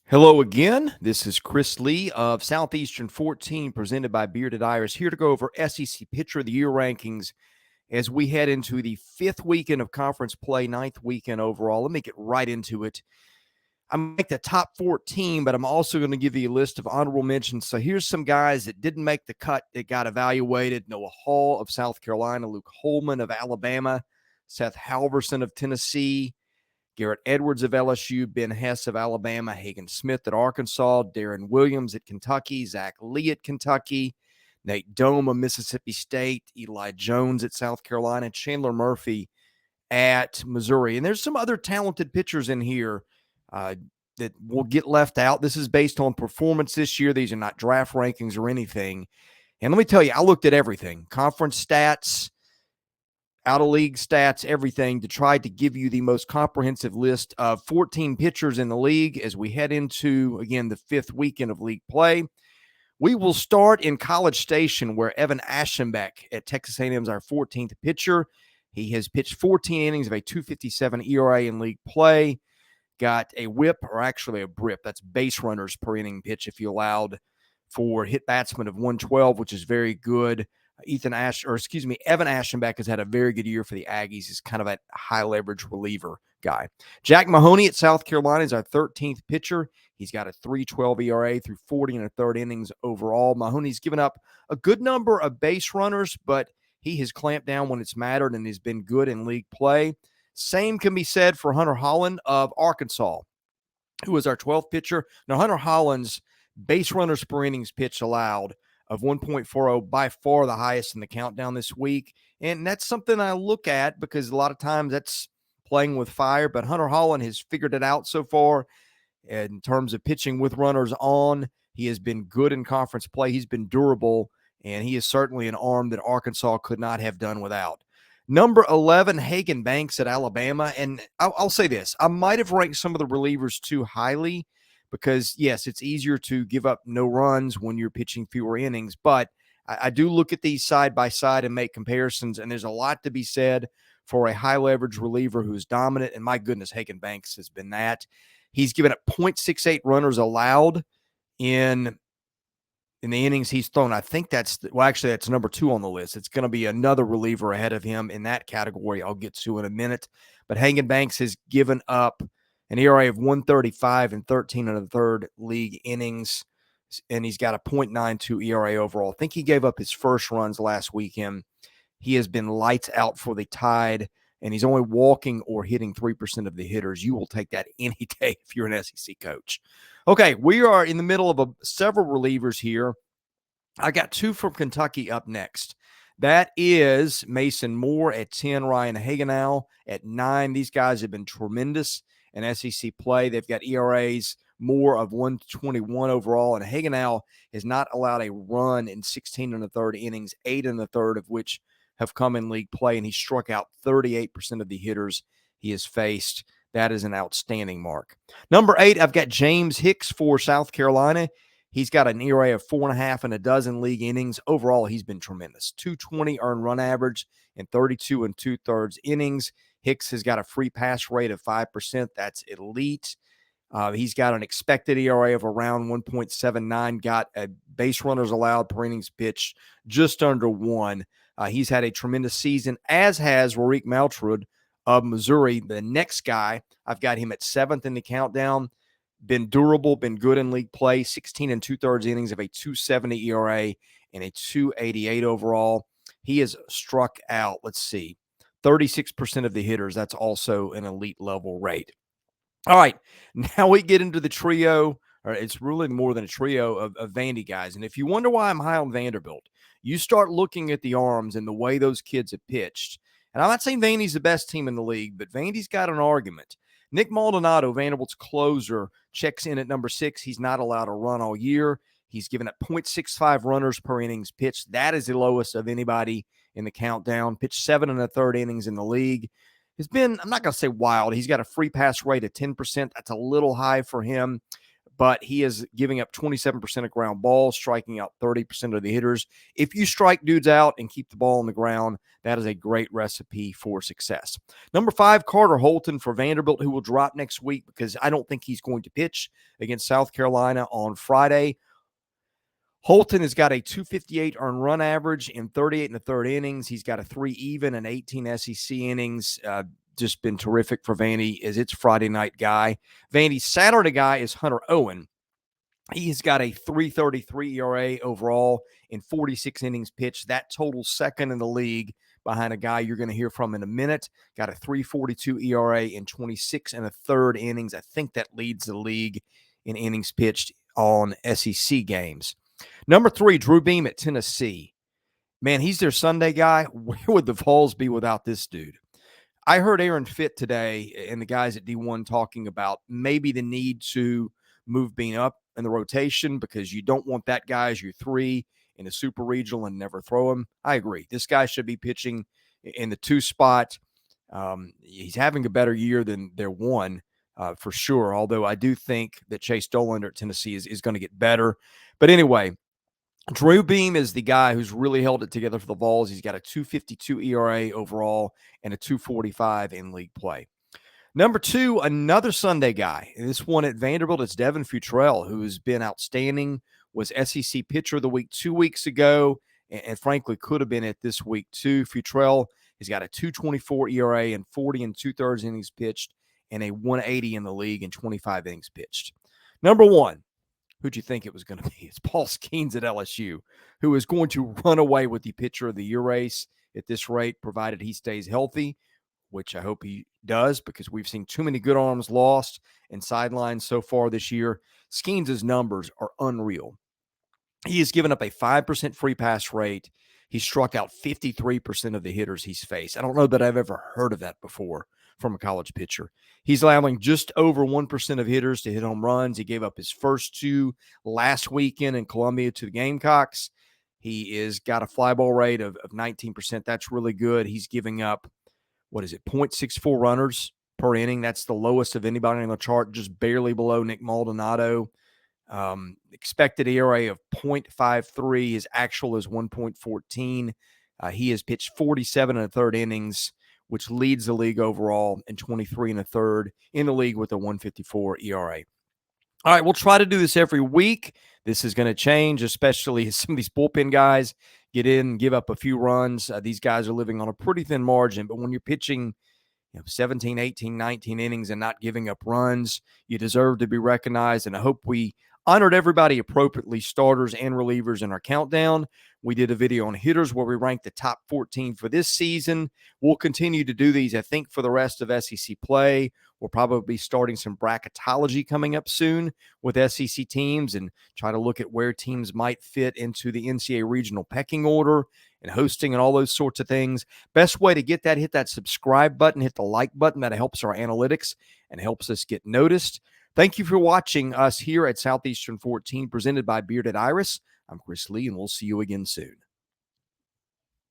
Hello again. This is Chris Lee of Southeastern 14, presented by Bearded Iris, here to go over SEC Pitcher of the Year rankings as we head into the fifth weekend of conference play, ninth weekend overall. Let me get right into it. I'm make the top 14, but I'm also going to give you a list of honorable mentions. So here's some guys that didn't make the cut that got evaluated: Noah Hall of South Carolina, Luke Holman of Alabama, Seth Halverson of Tennessee, Garrett Edwards of LSU, Ben Hess of Alabama, Hagen Smith at Arkansas, Darren Williams at Kentucky, Zach Lee at Kentucky, Nate Dome of Mississippi State, Eli Jones at South Carolina, Chandler Murphy at Missouri. And there's some other talented pitchers in here that will get left out. This is based on performance this year. These are not draft rankings or anything. And let me tell you, I looked at everything: conference stats, out-of-league stats, everything, to try to give you the most comprehensive list of 14 pitchers in the league as we head into, again, the fifth weekend of league play. We will start in College Station, where Evan Aschenbeck at Texas A&M is our 14th pitcher. He has pitched 14 innings of a 2.57 ERA in league play, got a whip, or actually a BRIP. That's base runners per inning pitch, if you allowed, for hit batsman of 112, which is very good. Evan Aschenbeck has had a very good year for the Aggies. He's kind of a high leverage reliever guy. Jack Mahoney at South Carolina is our 13th pitcher. He's got a 3.12 ERA through 40 and a third innings overall. Mahoney's given up a good number of base runners, but he has clamped down when it's mattered and has been good in league play. Same can be said for Hunter Holland of Arkansas, who is our 12th pitcher. Now, Hunter Holland's base runners per innings pitch allowed of 1.40, by far the highest in the countdown this week. And that's something I look at because a lot of times that's playing with fire, but Hunter Holland has figured it out so far in terms of pitching with runners on. He has been good in conference play. He's been durable, and he is certainly an arm that Arkansas could not have done without. Number 11, Hagen Banks at Alabama. And I'll say this: I might have ranked some of the relievers too highly, because, yes, it's easier to give up no runs when you're pitching fewer innings. But I do look at these side by side and make comparisons, and there's a lot to be said for a high-leverage reliever who's dominant. And, my goodness, Hagen Banks has been that. He's given up 0.68 runners allowed in the innings he's thrown. I think that's number 2 on the list. It's going to be another reliever ahead of him in that category I'll get to in a minute. But Hagen Banks has given up an ERA of 1.35 and 13 and a third league innings, and he's got a 0.92 ERA overall. I think he gave up his first runs last weekend. He has been lights out for the Tide, and he's only walking or hitting 3% of the hitters. You will take that any day if you're an SEC coach. Okay, we are in the middle of several relievers here. I got 2 from Kentucky up next. That is Mason Moore at 10, Ryan Hagenow at 9. These guys have been tremendous in SEC play. They've got ERAs more of 1.21 overall, and Hagenow has not allowed a run in 16 and a third innings, 8 and a third of which have come in league play, and he struck out 38% of the hitters he has faced. That is an outstanding mark. Number 8, I've got James Hicks for South Carolina. He's got an ERA of 4.5 and a dozen league innings. Overall, he's been tremendous. 220 earned run average in 32 and 2/3 innings. Hicks has got a free pass rate of 5%. That's elite. He's got an expected ERA of around 1.79, got a base runners allowed per innings pitched just under 1. He's had a tremendous season, as has Warrick Maltrud of Missouri. The next guy, I've got him at 7th in the countdown. Been durable, been good in league play, 16 and 2/3 innings of a 2.70 ERA and a 2.88 overall. He has struck out, 36% of the hitters. That's also an elite level rate. All right, now we get into the trio, or it's really more than a trio of Vandy guys. And if you wonder why I'm high on Vanderbilt, you start looking at the arms and the way those kids have pitched. And I'm not saying Vandy's the best team in the league, but Vandy's got an argument. Nick Maldonado, Vanderbilt's closer, checks in at number 6. He's not allowed a run all year. He's given up 0.65 runners per innings pitched. That is the lowest of anybody in the countdown. Pitched 7 and a third innings in the league. Has been, I'm not going to say wild. He's got a free pass rate of 10%. That's a little high for him. but he is giving up 27% of ground balls, striking out 30% of the hitters. If you strike dudes out and keep the ball on the ground, that is a great recipe for success. Number 5, Carter Holton for Vanderbilt, who will drop next week because I don't think he's going to pitch against South Carolina on Friday. Holton has got a 258 earned run average in 38 and a third innings. He's got a 3 even and 18 SEC innings. Just been terrific for Vandy as its Friday night guy. Vandy's Saturday guy is Hunter Owen. He's got a 3.33 ERA overall in 46 innings pitched. That totals second in the league behind a guy you're going to hear from in a minute. Got a 3.42 ERA in 26 and a third innings. I think that leads the league in innings pitched on SEC games. Number 3, Drew Beam at Tennessee. Man, he's their Sunday guy. Where would the Vols be without this dude? I heard Aaron Fitt today and the guys at D1 talking about maybe the need to move Beam up in the rotation because you don't want that guy as your 3 in a super regional and never throw him. I agree. This guy should be pitching in the 2 spot. He's having a better year than their 1 for sure, although I do think that Chase Dollander at Tennessee is going to get better. But anyway, Drew Beam is the guy who's really held it together for the Vols. He's got a 2.52 ERA overall and a 2.45 in league play. Number 2, another Sunday guy. This one at Vanderbilt, it's Devin Futrell, who has been outstanding, was SEC Pitcher of the Week 2 weeks ago, and frankly could have been it this week too. Futrell has got a 2.24 ERA and 40 and 2/3 innings pitched and a 180 in the league and 25 innings pitched. Number 1. Who'd you think it was going to be? It's Paul Skenes at LSU, who is going to run away with the Pitcher of the Year race at this rate, provided he stays healthy, which I hope he does because we've seen too many good arms lost and sidelines so far this year. Skenes' numbers are unreal. He has given up a 5% free pass rate. He struck out 53% of the hitters he's faced. I don't know that I've ever heard of that before from a college pitcher. He's allowing just over 1% of hitters to hit home runs. He gave up his first 2 last weekend in Columbia to the Gamecocks. He is got a fly ball rate of 19%. That's really good. He's giving up, 0.64 runners per inning. That's the lowest of anybody on the chart, just barely below Nick Maldonado. Expected ERA of 0.53. His actual is 1.14. He has pitched 47 and a third innings, which leads the league overall, and 23 and a third in the league with a 1.54 ERA. All right, we'll try to do this every week. This is going to change, especially as some of these bullpen guys get in and give up a few runs. These guys are living on a pretty thin margin, but when you're pitching 17, 18, 19 innings and not giving up runs, you deserve to be recognized, and I hope we honored everybody appropriately, starters and relievers, in our countdown. We did a video on hitters where we ranked the top 14 for this season. We'll continue to do these, I think, for the rest of SEC play. We'll probably be starting some bracketology coming up soon with SEC teams and try to look at where teams might fit into the NCAA regional pecking order and hosting and all those sorts of things. Best way to get that, hit that subscribe button, hit the like button. That helps our analytics and helps us get noticed. Thank you for watching us here at Southeastern 14, presented by Bearded Iris. I'm Chris Lee, and we'll see you again soon.